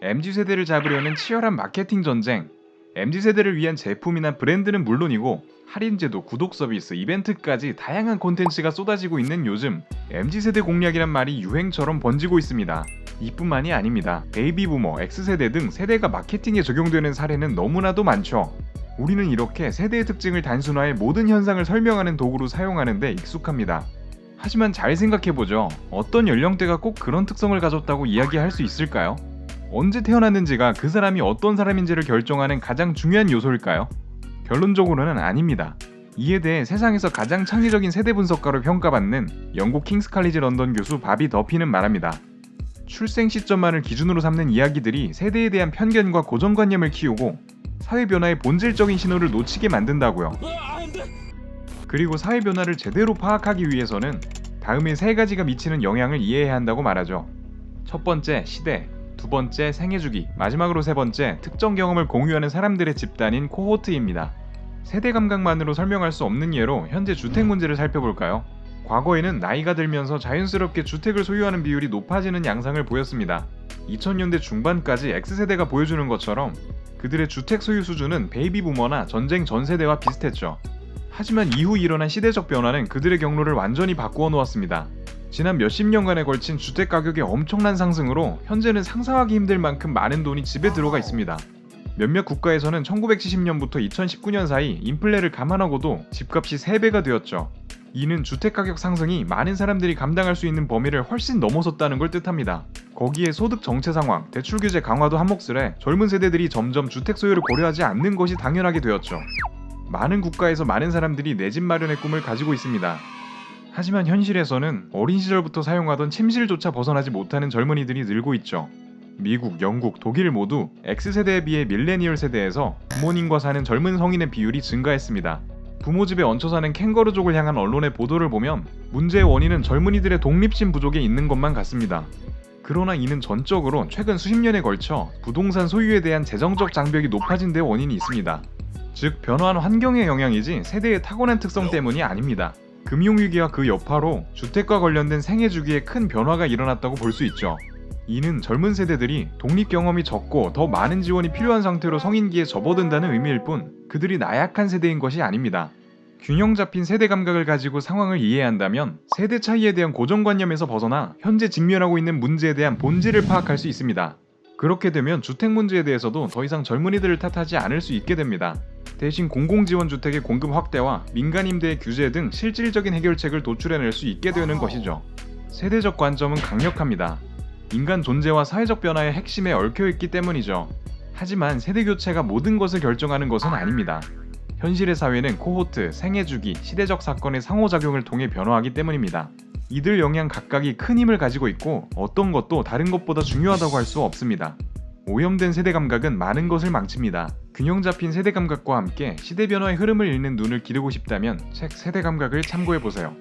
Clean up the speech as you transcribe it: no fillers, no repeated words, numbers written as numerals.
MZ세대를 잡으려는 치열한 마케팅 전쟁. MZ세대를 위한 제품이나 브랜드는 물론이고 할인제도, 구독 서비스, 이벤트까지 다양한 콘텐츠가 쏟아지고 있는 요즘 MZ세대 공략이란 말이 유행처럼 번지고 있습니다. 이뿐만이 아닙니다. 베이비부머, X세대 등 세대가 마케팅에 적용되는 사례는 너무나도 많죠. 우리는 이렇게 세대의 특징을 단순화해 모든 현상을 설명하는 도구로 사용하는 데 익숙합니다. 하지만 잘 생각해보죠. 어떤 연령대가 꼭 그런 특성을 가졌다고 이야기할 수 있을까요? 언제 태어났는지가 그 사람이 어떤 사람인지를 결정하는 가장 중요한 요소일까요? 결론적으로는 아닙니다. 이에 대해 세상에서 가장 창의적인 세대 분석가로 평가받는 영국 킹스 칼리지 런던 교수 바비 더피는 말합니다. 출생 시점만을 기준으로 삼는 이야기들이 세대에 대한 편견과 고정관념을 키우고 사회 변화의 본질적인 신호를 놓치게 만든다고요. 그리고 사회 변화를 제대로 파악하기 위해서는 다음의 세 가지가 미치는 영향을 이해해야 한다고 말하죠. 첫 번째, 시대. 두 번째, 생애 주기. 마지막으로 세 번째, 특정 경험을 공유하는 사람들의 집단인 코호트입니다. 세대 감각만으로 설명할 수 없는 예로 현재 주택 문제를 살펴볼까요? 과거에는 나이가 들면서 자연스럽게 주택을 소유하는 비율이 높아지는 양상을 보였습니다. 2000년대 중반까지 X세대가 보여주는 것처럼 그들의 주택 소유 수준은 베이비부머나 전쟁 전 세대와 비슷했죠. 하지만 이후 일어난 시대적 변화는 그들의 경로를 완전히 바꾸어 놓았습니다. 지난 몇십 년간에 걸친 주택 가격의 엄청난 상승으로 현재는 상상하기 힘들 만큼 많은 돈이 집에 들어가 있습니다. 몇몇 국가에서는 1970년부터 2019년 사이 인플레를 감안하고도 집값이 3배가 되었죠. 이는 주택 가격 상승이 많은 사람들이 감당할 수 있는 범위를 훨씬 넘어섰다는 걸 뜻합니다. 거기에 소득 정체 상황, 대출 규제 강화도 한몫을 해 젊은 세대들이 점점 주택 소유를 고려하지 않는 것이 당연하게 되었죠. 많은 국가에서 많은 사람들이 내 집 마련의 꿈을 가지고 있습니다. 하지만 현실에서는 어린 시절부터 사용하던 침실조차 벗어나지 못하는 젊은이들이 늘고 있죠. 미국, 영국, 독일 모두 X세대에 비해 밀레니얼 세대에서 부모님과 사는 젊은 성인의 비율이 증가했습니다. 부모 집에 얹혀 사는 캥거루족을 향한 언론의 보도를 보면 문제의 원인은 젊은이들의 독립심 부족에 있는 것만 같습니다. 그러나 이는 전적으로 최근 수십 년에 걸쳐 부동산 소유에 대한 재정적 장벽이 높아진 데 원인이 있습니다. 즉 변화한 환경의 영향이지 세대의 타고난 특성 때문이 아닙니다. 금융위기와 그 여파로 주택과 관련된 생애 주기에 큰 변화가 일어났다고 볼 수 있죠. 이는 젊은 세대들이 독립 경험이 적고 더 많은 지원이 필요한 상태로 성인기에 접어든다는 의미일 뿐 그들이 나약한 세대인 것이 아닙니다. 균형 잡힌 세대 감각을 가지고 상황을 이해한다면 세대 차이에 대한 고정관념에서 벗어나 현재 직면하고 있는 문제에 대한 본질을 파악할 수 있습니다. 그렇게 되면 주택 문제에 대해서도 더 이상 젊은이들을 탓하지 않을 수 있게 됩니다. 대신 공공지원주택의 공급 확대와 민간임대의 규제 등 실질적인 해결책을 도출해낼 수 있게 되는 것이죠. 세대적 관점은 강력합니다. 인간 존재와 사회적 변화의 핵심에 얽혀있기 때문이죠. 하지만 세대교체가 모든 것을 결정하는 것은 아닙니다. 현실의 사회는 코호트, 생애주기, 시대적 사건의 상호작용을 통해 변화하기 때문입니다. 이들 영향 각각이 큰 힘을 가지고 있고 어떤 것도 다른 것보다 중요하다고 할 수 없습니다. 오염된 세대 감각은 많은 것을 망칩니다. 균형 잡힌 세대 감각과 함께 시대 변화의 흐름을 읽는 눈을 기르고 싶다면 책 세대 감각을 참고해보세요.